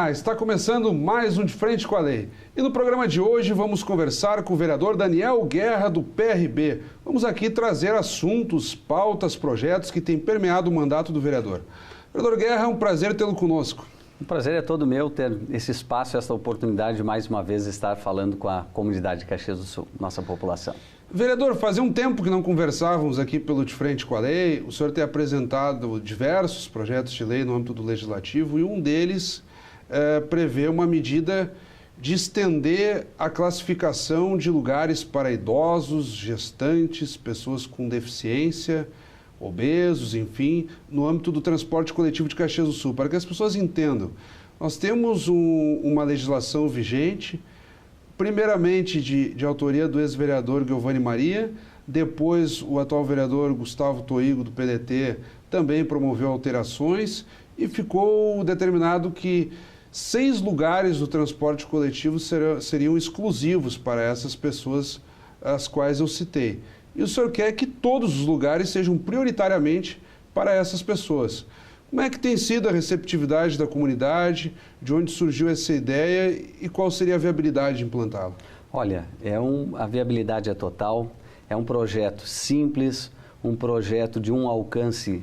Olá, está começando mais um De Frente com a Lei. E no programa de hoje vamos conversar com o vereador Daniel Guerra, do PRB. Vamos aqui trazer assuntos, pautas, projetos que têm permeado o mandato do vereador. Vereador Guerra, é um prazer tê-lo conosco. O prazer é todo meu ter esse espaço, essa oportunidade de mais uma vez estar falando com a comunidade de Caxias do Sul, nossa população. Vereador, fazia um tempo que não conversávamos aqui pelo De Frente com a Lei. O senhor tem apresentado diversos projetos de lei no âmbito do Legislativo e um deles prevê uma medida de estender a classificação de lugares para idosos, gestantes, pessoas com deficiência, obesos, enfim, no âmbito do transporte coletivo de Caxias do Sul. Para que as pessoas entendam, nós temos uma legislação vigente, primeiramente de autoria do ex-vereador Giovanni Maria, depois o atual vereador Gustavo Toigo, do PDT, também promoveu alterações e ficou determinado que 6 lugares do transporte coletivo seriam exclusivos para essas pessoas as quais eu citei. E o senhor quer que todos os lugares sejam prioritariamente para essas pessoas. Como é que tem sido a receptividade da comunidade, de onde surgiu essa ideia e qual seria a viabilidade de implantá-lo? Olha, a viabilidade é total, é um projeto simples, um projeto de um alcance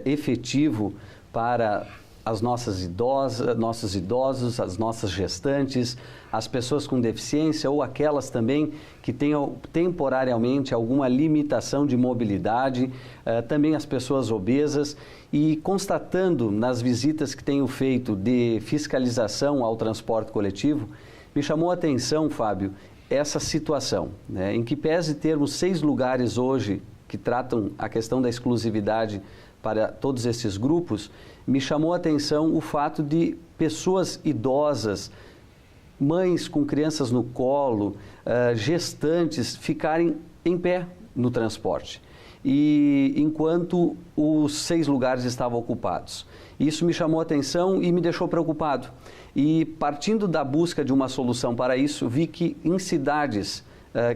efetivo para as nossas idosas, nossos idosos, as nossas gestantes, as pessoas com deficiência ou aquelas também que tenham temporariamente alguma limitação de mobilidade, também as pessoas obesas. E constatando nas visitas que tenho feito de fiscalização ao transporte coletivo, me chamou a atenção, Fábio, essa situação, né, em que pese termos 6 lugares hoje que tratam a questão da exclusividade para todos esses grupos, me chamou a atenção o fato de pessoas idosas, mães com crianças no colo, gestantes, ficarem em pé no transporte, e enquanto os 6 lugares estavam ocupados. Isso me chamou a atenção e me deixou preocupado. E partindo da busca de uma solução para isso, vi que em cidades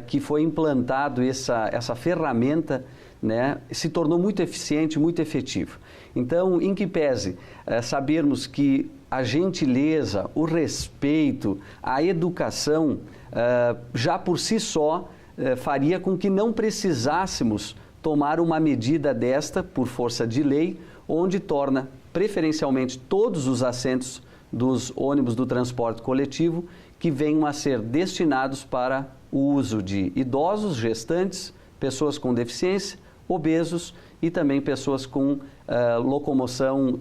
que foi implantado essa ferramenta, né, se tornou muito eficiente, muito efetivo. Então, em que pese sabermos que a gentileza, o respeito, a educação, já por si só, faria com que não precisássemos tomar uma medida desta por força de lei, onde torna preferencialmente todos os assentos dos ônibus do transporte coletivo que venham a ser destinados para o uso de idosos, gestantes, pessoas com deficiência, obesos e também pessoas com locomoção,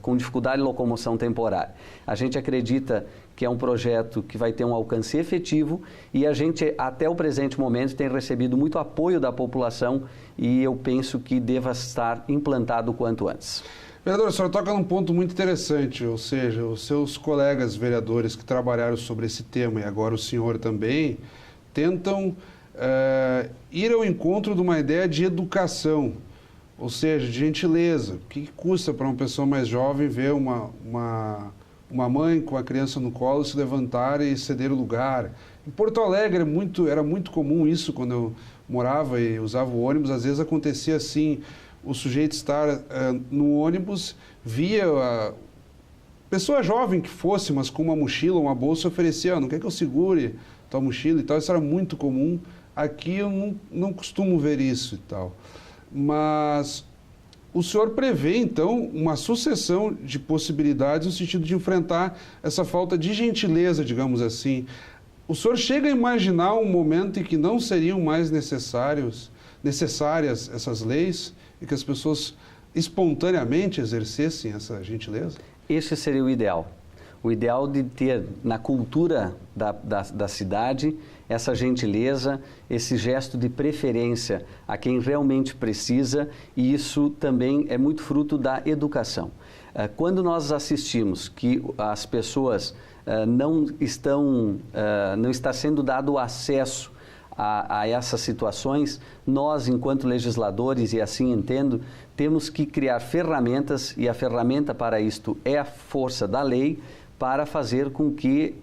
com dificuldade de locomoção temporária. A gente acredita que é um projeto que vai ter um alcance efetivo e a gente, até o presente momento, tem recebido muito apoio da população e eu penso que deva estar implantado o quanto antes. Vereador, o senhor toca num ponto muito interessante, ou seja, os seus colegas vereadores que trabalharam sobre esse tema e agora o senhor também, tentam ir ao encontro de uma ideia de educação, ou seja, de gentileza. O que custa para uma pessoa mais jovem ver uma mãe com a criança no colo se levantar e ceder o lugar? Em Porto Alegre era muito comum isso, quando eu morava e usava o ônibus, às vezes acontecia assim, o sujeito estar no ônibus, via a pessoa jovem que fosse, mas com uma mochila, uma bolsa, oferecia, não quer que eu segure tua mochila e tal. Isso era muito comum. Aqui eu não costumo ver isso e tal. Mas o senhor prevê, então, uma sucessão de possibilidades no sentido de enfrentar essa falta de gentileza, digamos assim. O senhor chega a imaginar um momento em que não seriam mais necessárias essas leis e que as pessoas espontaneamente exercessem essa gentileza? Esse seria o ideal. O ideal de ter na cultura da cidade essa gentileza, esse gesto de preferência a quem realmente precisa, e isso também é muito fruto da educação. Quando nós assistimos que as pessoas não está sendo dado acesso a essas situações, nós, enquanto legisladores, e assim entendo, temos que criar ferramentas, e a ferramenta para isto é a força da lei, para fazer com que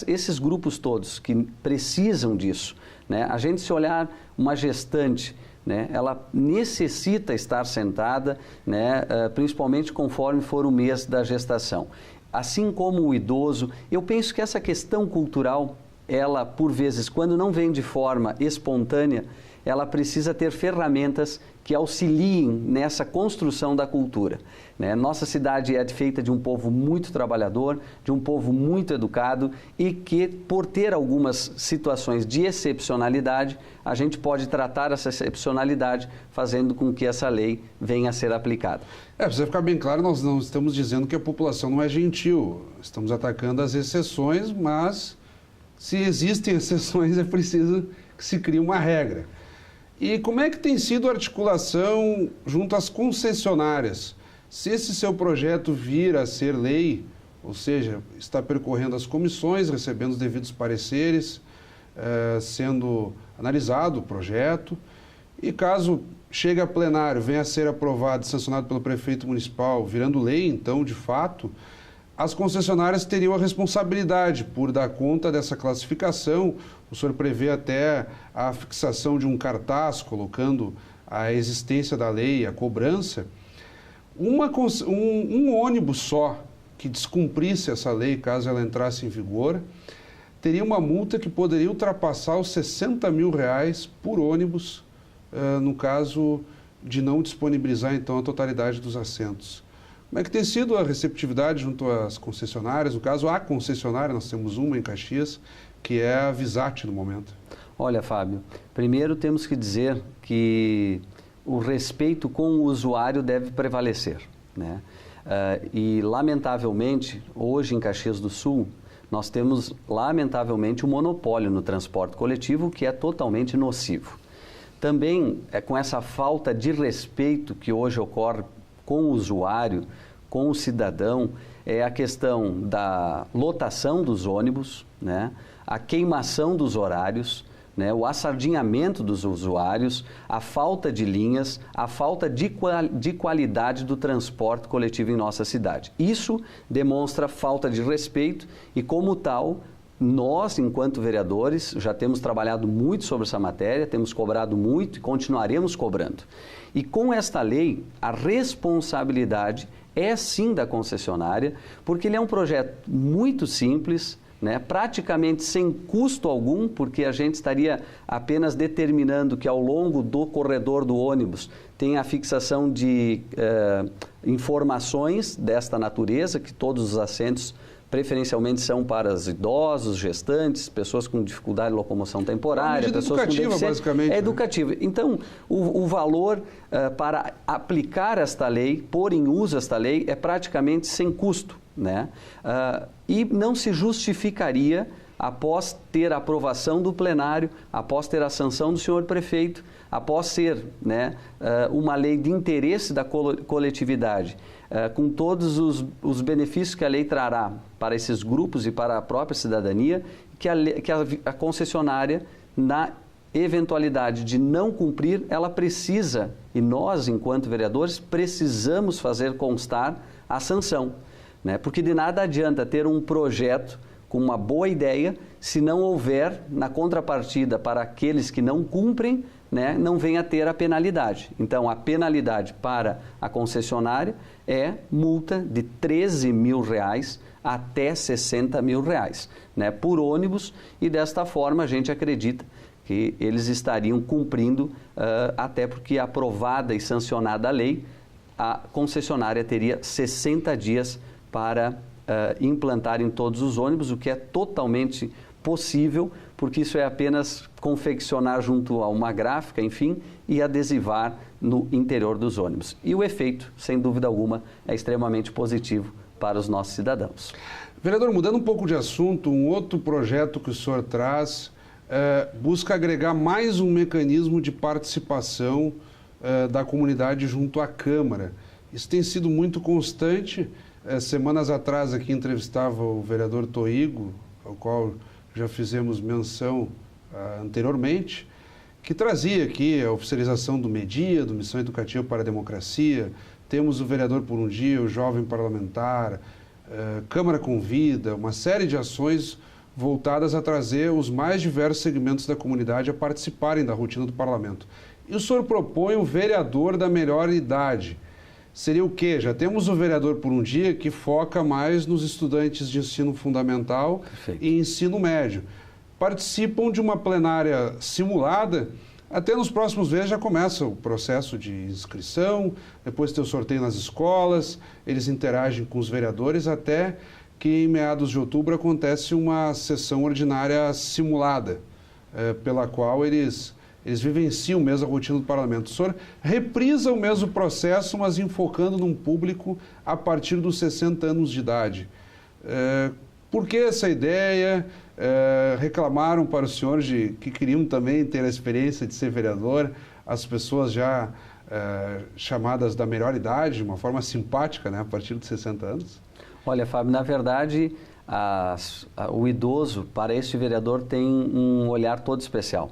esses grupos todos que precisam disso, né? A gente, se olhar uma gestante, né, ela necessita estar sentada, né, principalmente conforme for o mês da gestação. assim como o idoso. Eu penso que essa questão cultural, ela, por vezes, quando não vem de forma espontânea, ela precisa ter ferramentas que auxiliem nessa construção da cultura, né? Nossa cidade é feita de um povo muito trabalhador, de um povo muito educado e que, por ter algumas situações de excepcionalidade, a gente pode tratar essa excepcionalidade fazendo com que essa lei venha a ser aplicada. Precisa ficar bem claro, nós não estamos dizendo que a população não é gentil, estamos atacando as exceções, mas se existem exceções é preciso que se crie uma regra. E como é que tem sido a articulação junto às concessionárias? Se esse seu projeto vir a ser lei, ou seja, está percorrendo as comissões, recebendo os devidos pareceres, sendo analisado o projeto, e caso chegue a plenário, venha a ser aprovado e sancionado pelo prefeito municipal, virando lei, então, de fato, as concessionárias teriam a responsabilidade por dar conta dessa classificação. O senhor prevê até a fixação de um cartaz, colocando a existência da lei, a cobrança. Um ônibus só que descumprisse essa lei, caso ela entrasse em vigor, teria uma multa que poderia ultrapassar os R$60 mil por ônibus, no caso de não disponibilizar, então, a totalidade dos assentos. Como é que tem sido a receptividade junto às concessionárias? No caso, a concessionária, nós temos uma em Caxias, que é a Visat no momento. Olha, Fábio, primeiro temos que dizer que o respeito com o usuário deve prevalecer, né? E, lamentavelmente, hoje em Caxias do Sul, nós temos, lamentavelmente, um monopólio no transporte coletivo que é totalmente nocivo. Também, com essa falta de respeito que hoje ocorre com o usuário, com o cidadão, é a questão da lotação dos ônibus, né? A queimação dos horários, né? O assardinhamento dos usuários, a falta de linhas, a falta de qualidade do transporte coletivo em nossa cidade. Isso demonstra falta de respeito e, como tal, nós, enquanto vereadores, já temos trabalhado muito sobre essa matéria, temos cobrado muito e continuaremos cobrando. E com esta lei, a responsabilidade é sim da concessionária, porque ele é um projeto muito simples, né, praticamente sem custo algum, porque a gente estaria apenas determinando que ao longo do corredor do ônibus tem a fixação de informações desta natureza, que todos os assentos preferencialmente são para os idosos, gestantes, pessoas com dificuldade de locomoção temporária, pessoas com deficiência. Basicamente, é educativa. Né? Então, o valor para aplicar esta lei, pôr em uso esta lei, é praticamente sem custo, né? E não se justificaria após ter a aprovação do plenário, após ter a sanção do senhor prefeito, após ser, né, uma lei de interesse da coletividade, com todos os benefícios que a lei trará para esses grupos e para a própria cidadania, que a concessionária, na eventualidade de não cumprir, ela precisa, e nós, enquanto vereadores, precisamos fazer constar a sanção, né? Porque de nada adianta ter um projeto com uma boa ideia, se não houver, na contrapartida, para aqueles que não cumprem, né, não venha a ter a penalidade. Então, a penalidade para a concessionária é multa de R$13 mil até R$60 mil, né, por ônibus, e desta forma a gente acredita que eles estariam cumprindo, até porque aprovada e sancionada a lei, a concessionária teria 60 dias para implantar em todos os ônibus, o que é totalmente possível, porque isso é apenas confeccionar junto a uma gráfica, enfim, e adesivar no interior dos ônibus. E o efeito, sem dúvida alguma, é extremamente positivo para os nossos cidadãos. Vereador, mudando um pouco de assunto, um outro projeto que o senhor traz busca agregar mais um mecanismo de participação da comunidade junto à Câmara. Isso tem sido muito constante. Semanas atrás aqui entrevistava o vereador Toigo, ao qual já fizemos menção anteriormente, que trazia aqui a oficialização do MEDIA, do Missão Educativa para a Democracia. Temos o Vereador por um Dia, o Jovem Parlamentar, Câmara Convida, uma série de ações voltadas a trazer os mais diversos segmentos da comunidade a participarem da rotina do parlamento. E o senhor propõe um vereador da melhor idade. seria o quê? Já temos o vereador por um dia que foca mais nos estudantes de ensino fundamental e ensino médio. Participam de uma plenária simulada. Até nos próximos meses já começa o processo de inscrição, depois tem o sorteio nas escolas, eles interagem com os vereadores, até que em meados de outubro acontece uma sessão ordinária simulada, pela qual eles vivenciam mesmo a rotina do parlamento. O senhor reprisa o mesmo processo, mas enfocando num público a partir dos 60 anos de idade. Por que essa ideia? Reclamaram para o senhor que queriam também ter a experiência de ser vereador, as pessoas já chamadas da melhor idade, de uma forma simpática, né, a partir de 60 anos? Olha, Fábio, na verdade, o idoso, para este vereador, tem um olhar todo especial.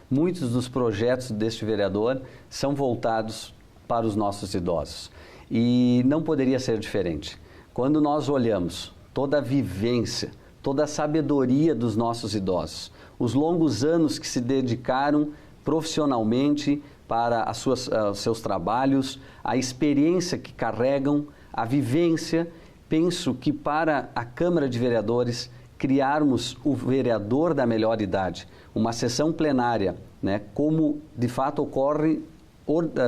Muitos dos projetos deste vereador são voltados para os nossos idosos. E não poderia ser diferente. Quando nós olhamos toda a vivência, toda a sabedoria dos nossos idosos, os longos anos que se dedicaram profissionalmente para os seus trabalhos, a experiência que carregam, a vivência, penso que para a Câmara de Vereadores criarmos o vereador da melhor idade, uma sessão plenária, né, como de fato ocorre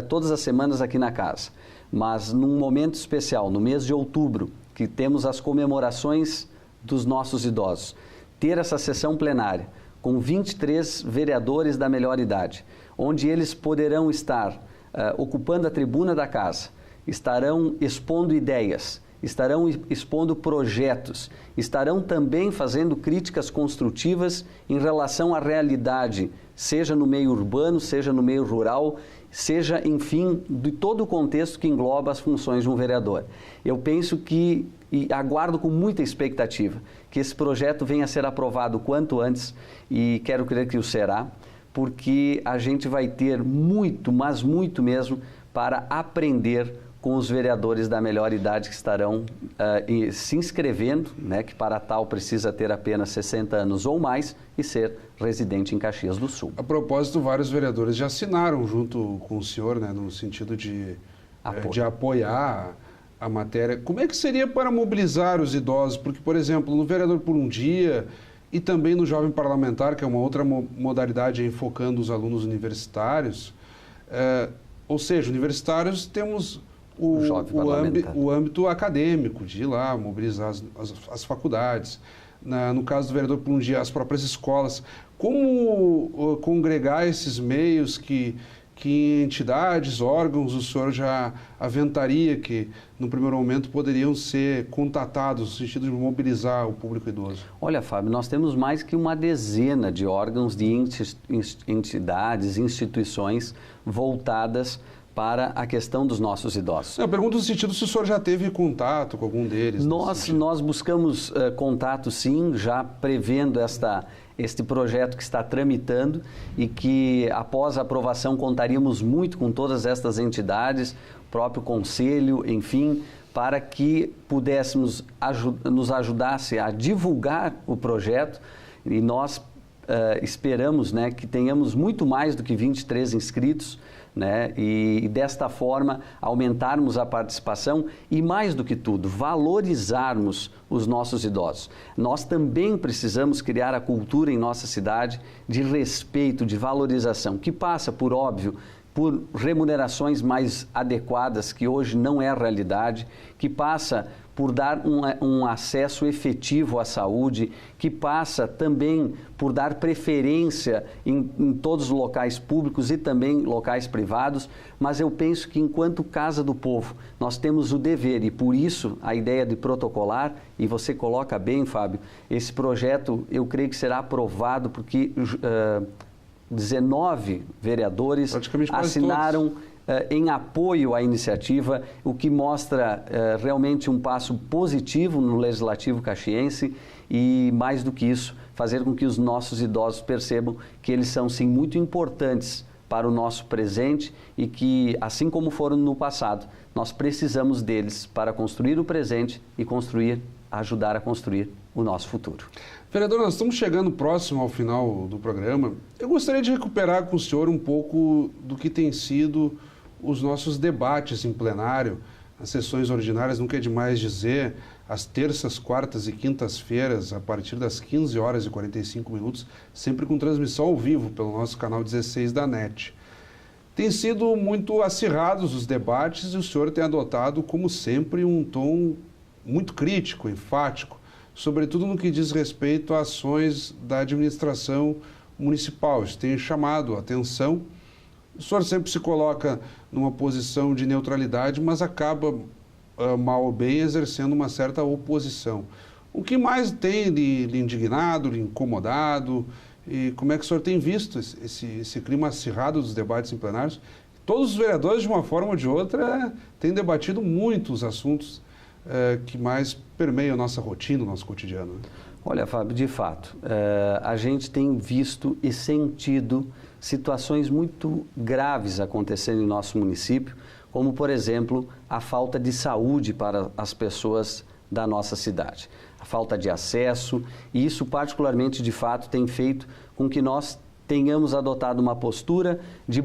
todas as semanas aqui na casa, mas num momento especial, no mês de outubro, que temos as comemorações dos nossos idosos, ter essa sessão plenária com 23 vereadores da melhor idade, onde eles poderão estar ocupando a tribuna da casa, estarão expondo ideias, estarão expondo projetos, estarão também fazendo críticas construtivas em relação à realidade, seja no meio urbano, seja no meio rural, seja, enfim, de todo o contexto que engloba as funções de um vereador. Eu penso que, e aguardo com muita expectativa, que esse projeto venha a ser aprovado o quanto antes, e quero crer que o será, porque a gente vai ter muito, mas muito mesmo, para aprender com os vereadores da melhor idade que estarão se inscrevendo, né, que para tal precisa ter apenas 60 anos ou mais e ser residente em Caxias do Sul. A propósito, vários vereadores já assinaram junto com o senhor, né, no sentido de apoiar a matéria. Como é que seria para mobilizar os idosos? Porque, por exemplo, no Vereador por um Dia e também no Jovem Parlamentar, que é uma outra modalidade enfocando os alunos universitários, ou seja, universitários temos o âmbito acadêmico, de ir lá mobilizar as faculdades. No caso do Vereador por um Dia, as próprias escolas. Como congregar esses meios que entidades, órgãos, o senhor já aventaria que, no primeiro momento, poderiam ser contatados no sentido de mobilizar o público idoso? Olha, Fábio, nós temos mais que uma dezena de órgãos, de entidades, instituições voltadas para a questão dos nossos idosos. Eu pergunto no sentido se o senhor já teve contato com algum deles. Nós buscamos contato, sim, já prevendo este projeto que está tramitando e que, após a aprovação, contaríamos muito com todas estas entidades, o próprio Conselho, enfim, para que pudéssemos nos ajudasse a divulgar o projeto, e nós esperamos, né, que tenhamos muito mais do que 23 inscritos, né? E desta forma aumentarmos a participação e, mais do que tudo, valorizarmos os nossos idosos. Nós também precisamos criar a cultura em nossa cidade de respeito, de valorização, que passa, por óbvio, por remunerações mais adequadas, que hoje não é a realidade, que passa por dar um acesso efetivo à saúde, que passa também por dar preferência em todos os locais públicos e também locais privados, mas eu penso que, enquanto Casa do Povo, nós temos o dever, e por isso a ideia de protocolar, e você coloca bem, Fábio, esse projeto eu creio que será aprovado porque 19 vereadores assinaram em apoio à iniciativa, o que mostra realmente um passo positivo no Legislativo caxiense e, mais do que isso, fazer com que os nossos idosos percebam que eles são, sim, muito importantes para o nosso presente e que, assim como foram no passado, nós precisamos deles para construir o presente e ajudar a construir o nosso futuro. Vereador, nós estamos chegando próximo ao final do programa. Eu gostaria de recuperar com o senhor um pouco do que tem sido os nossos debates em plenário, nas sessões ordinárias, nunca é demais dizer, às terças, quartas e quintas-feiras, a partir das 15 horas e 45 minutos, sempre com transmissão ao vivo pelo nosso canal 16 da NET. Tem sido muito acirrados os debates e o senhor tem adotado, como sempre, um tom muito crítico, enfático, sobretudo no que diz respeito a ações da administração municipal. Isso tem chamado a atenção. O senhor sempre se coloca numa posição de neutralidade, mas acaba, mal ou bem, exercendo uma certa oposição. O que mais tem lhe indignado, lhe incomodado? E como é que o senhor tem visto esse clima acirrado dos debates em plenários? Todos os vereadores, de uma forma ou de outra, têm debatido muito os assuntos que mais permeiam a nossa rotina, o nosso cotidiano. Olha, Fábio, de fato, a gente tem visto e sentido situações muito graves acontecendo em nosso município, como, por exemplo, a falta de saúde para as pessoas da nossa cidade. A falta de acesso, e isso particularmente, de fato, tem feito com que nós tenhamos adotado uma postura de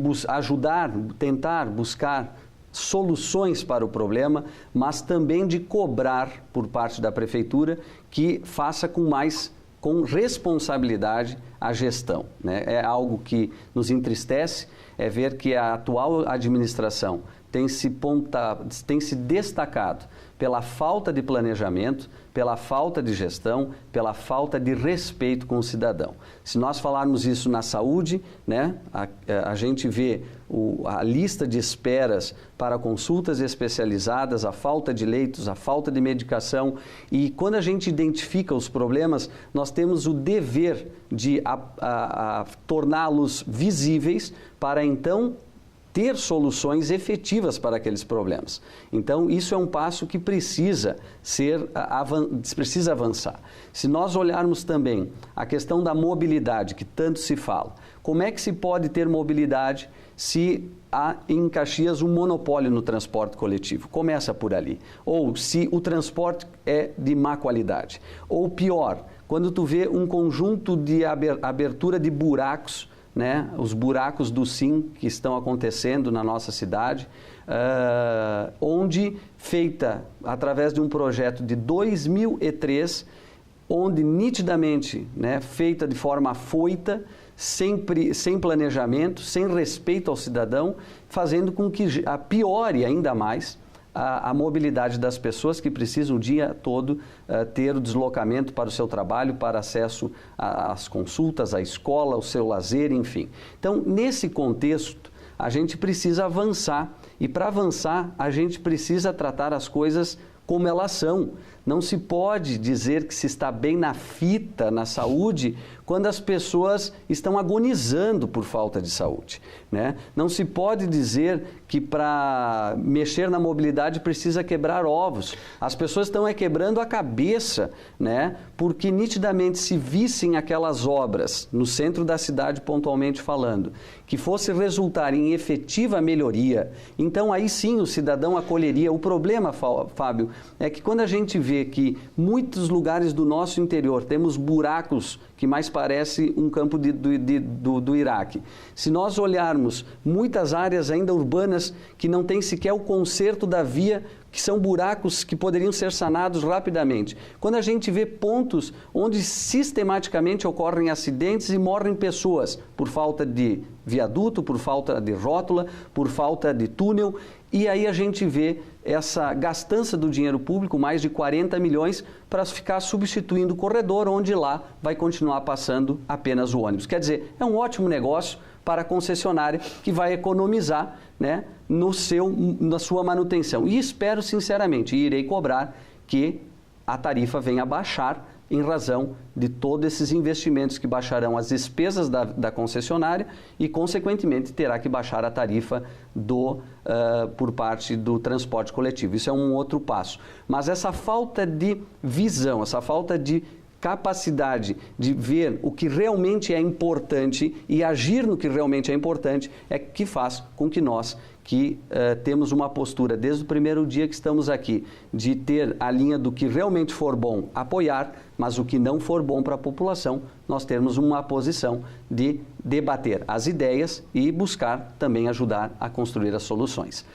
tentar buscar soluções para o problema, mas também de cobrar por parte da Prefeitura que faça com responsabilidade a gestão, né? É algo que nos entristece, é ver que a atual administração tem se destacado pela falta de planejamento, pela falta de gestão, pela falta de respeito com o cidadão. Se nós falarmos isso na saúde, né, a gente vê a lista de esperas para consultas especializadas, a falta de leitos, a falta de medicação, e quando a gente identifica os problemas, nós temos o dever de torná-los visíveis para então ter soluções efetivas para aqueles problemas. Então, isso é um passo que precisa avançar. Se nós olharmos também a questão da mobilidade, que tanto se fala, como é que se pode ter mobilidade se há em Caxias um monopólio no transporte coletivo? Começa por ali. Ou se o transporte é de má qualidade. Ou pior, quando tu vê um conjunto de abertura de buracos, né, os buracos do SIM que estão acontecendo na nossa cidade, onde feita através de um projeto de 2003, onde nitidamente, né, feita de forma afoita, sem planejamento, sem respeito ao cidadão, fazendo com que piore ainda mais a mobilidade das pessoas que precisam o dia todo ter o deslocamento para o seu trabalho, para acesso às consultas, à escola, ao seu lazer, enfim. Então, nesse contexto, a gente precisa avançar e, para avançar, a gente precisa tratar as coisas como elas são. Não se pode dizer que se está bem na fita, na saúde, quando as pessoas estão agonizando por falta de saúde, né? Não se pode dizer que para mexer na mobilidade precisa quebrar ovos. As pessoas estão quebrando a cabeça, né? Porque nitidamente se vissem aquelas obras no centro da cidade, pontualmente falando, que fosse resultar em efetiva melhoria, então aí sim o cidadão acolheria. O problema, Fábio, é que quando a gente vê que muitos lugares do nosso interior temos buracos que mais parece um campo do Iraque. Se nós olharmos muitas áreas ainda urbanas que não tem sequer o conserto da via, que são buracos que poderiam ser sanados rapidamente. Quando a gente vê pontos onde sistematicamente ocorrem acidentes e morrem pessoas por falta de viaduto, por falta de rótula, por falta de túnel, e aí a gente vê essa gastança do dinheiro público, mais de 40 milhões, para ficar substituindo o corredor, onde lá vai continuar passando apenas o ônibus. Quer dizer, é um ótimo negócio para a concessionária que vai economizar, né, na sua manutenção. E espero sinceramente, e irei cobrar, que a tarifa venha a baixar em razão de todos esses investimentos que baixarão as despesas da concessionária e, consequentemente, terá que baixar a tarifa por parte do transporte coletivo. Isso é um outro passo. Mas essa falta de visão, essa falta de capacidade de ver o que realmente é importante e agir no que realmente é importante é que faz com que nós, que temos uma postura desde o primeiro dia que estamos aqui, de ter a linha do que realmente for bom, apoiar, mas o que não for bom para a população, nós termos uma posição de debater as ideias e buscar também ajudar a construir as soluções.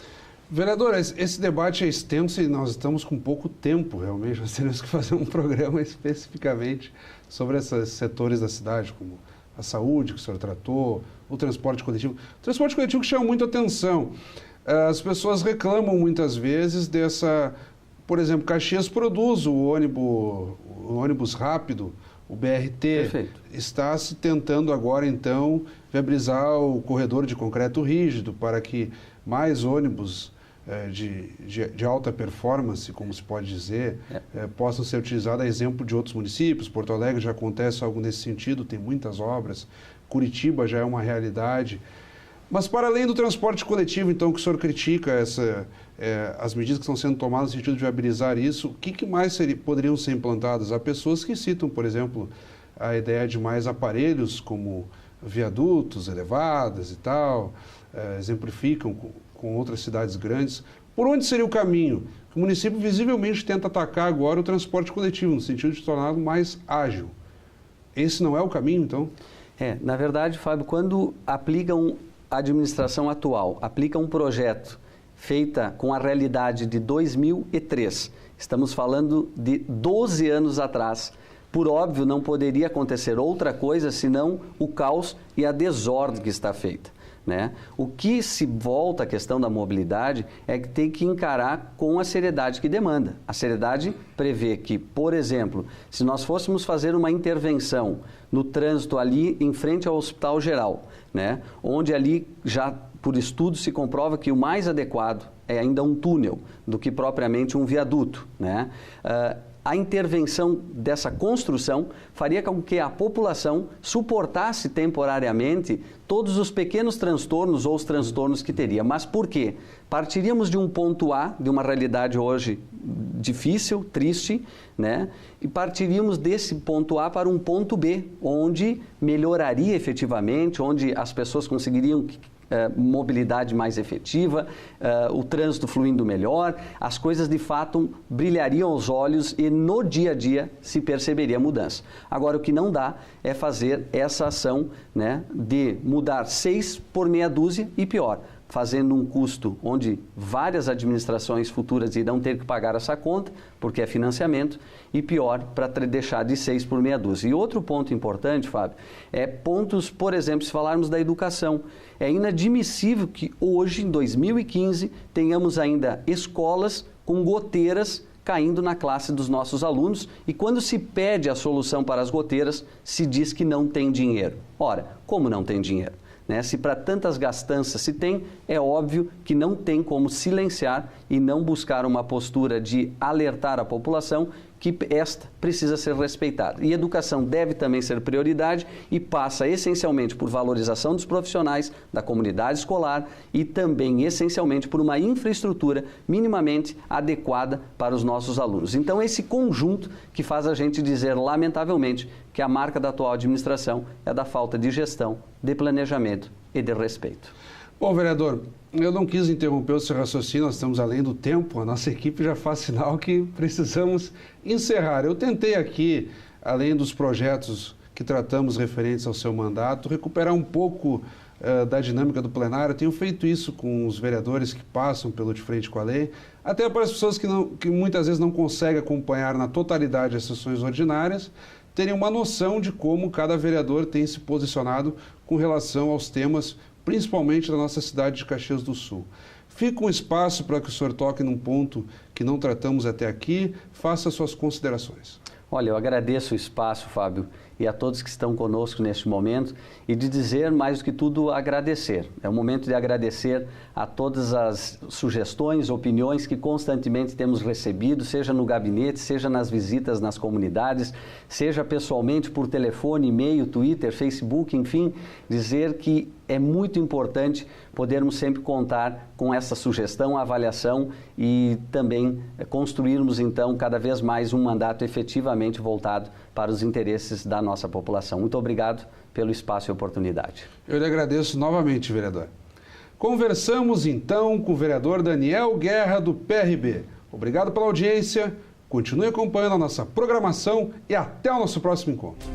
Vereador, esse debate é extenso e nós estamos com pouco tempo, realmente. Nós temos que fazer um programa especificamente sobre esses setores da cidade, como a saúde, que o senhor tratou, o transporte coletivo. O transporte coletivo que chama muito atenção. As pessoas reclamam muitas vezes dessa... Por exemplo, Caxias produz o ônibus rápido, o BRT. Perfeito. Está se tentando agora, então, viabilizar o corredor de concreto rígido para que mais ônibus de alta performance, como se pode dizer, possam ser utilizados a exemplo de outros municípios. Porto Alegre já acontece algo nesse sentido, tem muitas obras. Curitiba já é uma realidade. Mas para além do transporte coletivo, então, que o senhor critica as medidas que estão sendo tomadas no sentido de viabilizar isso, o que mais poderiam ser implantadas? Há pessoas que citam, por exemplo, a ideia de mais aparelhos como viadutos, elevadas e tal, exemplificam com outras cidades grandes. Por onde seria o caminho? O município visivelmente tenta atacar agora o transporte coletivo, no sentido de torná-lo mais ágil. Esse não é o caminho, então? Na verdade, Fábio, quando aplicam a administração atual, aplica um projeto feita com a realidade de 2003, estamos falando de 12 anos atrás, por óbvio não poderia acontecer outra coisa senão o caos e a desordem que está feita. Né? O que se volta à questão da mobilidade é que tem que encarar com a seriedade que demanda. A seriedade prevê que, por exemplo, se nós fôssemos fazer uma intervenção no trânsito ali em frente ao Hospital Geral, né? Onde ali já por estudo se comprova que o mais adequado é ainda um túnel do que propriamente um viaduto, né? A intervenção dessa construção faria com que a população suportasse temporariamente todos os pequenos transtornos ou os transtornos que teria. Mas por quê? Partiríamos de um ponto A, de uma realidade hoje difícil, triste, né? E partiríamos desse ponto A para um ponto B, onde melhoraria efetivamente, onde as pessoas conseguiriam mobilidade mais efetiva, o trânsito fluindo melhor, as coisas de fato brilhariam aos olhos e no dia a dia se perceberia a mudança. Agora, o que não dá é fazer essa ação, né, de mudar 6 por meia dúzia e pior, fazendo um custo onde várias administrações futuras irão ter que pagar essa conta, porque é financiamento, e pior, para deixar de 6 por meia dúzia. E outro ponto importante, Fábio, é pontos, por exemplo, se falarmos da educação. É inadmissível que hoje, em 2015, tenhamos ainda escolas com goteiras caindo na classe dos nossos alunos e quando se pede a solução para as goteiras, se diz que não tem dinheiro. Ora, como não tem dinheiro? Né? Se para tantas gastanças se tem, é óbvio que não tem como silenciar e não buscar uma postura de alertar a população que esta precisa ser respeitada. E educação deve também ser prioridade e passa essencialmente por valorização dos profissionais, da comunidade escolar e também essencialmente por uma infraestrutura minimamente adequada para os nossos alunos. Então, esse conjunto que faz a gente dizer, lamentavelmente, que a marca da atual administração é da falta de gestão, de planejamento e de respeito. Bom, vereador, eu não quis interromper o seu raciocínio, nós estamos além do tempo, a nossa equipe já faz sinal que precisamos encerrar. Eu tentei aqui, além dos projetos que tratamos referentes ao seu mandato, recuperar um pouco da dinâmica do plenário. Eu tenho feito isso com os vereadores que passam pelo De Frente com a Lei, até para as pessoas que muitas vezes não conseguem acompanhar na totalidade as sessões ordinárias, terem uma noção de como cada vereador tem se posicionado com relação aos temas principalmente da nossa cidade de Caxias do Sul. Fica um espaço para que o senhor toque num ponto que não tratamos até aqui, faça suas considerações. Olha, eu agradeço o espaço, Fábio, e a todos que estão conosco neste momento e de dizer, mais do que tudo, agradecer. É o momento de agradecer a todas as sugestões, opiniões que constantemente temos recebido, seja no gabinete, seja nas visitas nas comunidades, seja pessoalmente por telefone, e-mail, Twitter, Facebook, enfim, dizer que é muito importante podermos sempre contar com essa sugestão, avaliação e também construirmos, então, cada vez mais um mandato efetivamente voltado para os interesses da nossa população. Muito obrigado pelo espaço e oportunidade. Eu lhe agradeço novamente, vereador. Conversamos, então, com o vereador Daniel Guerra, do PRB. Obrigado pela audiência, continue acompanhando a nossa programação e até o nosso próximo encontro.